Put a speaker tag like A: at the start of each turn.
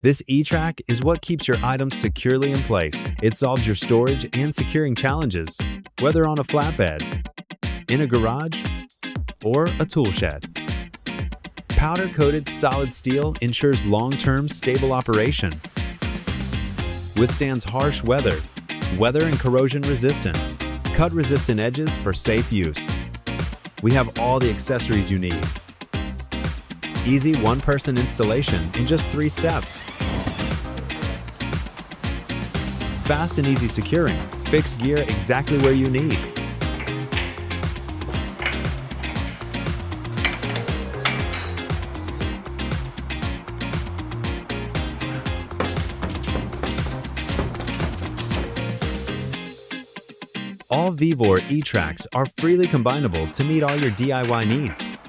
A: This E-Track is what keeps your items securely in place. It solves your storage and securing challenges, whether on a flatbed, in a garage, or a tool shed. Powder-coated solid steel ensures long-term stable operation. Withstands harsh weather and corrosion resistant. Cut-resistant edges for safe use. We have all the accessories you need. Easy one-person installation in just 3 steps. Fast and easy securing. Fix gear exactly where you need. All VEVOR E-Tracks are freely combinable to meet all your DIY needs.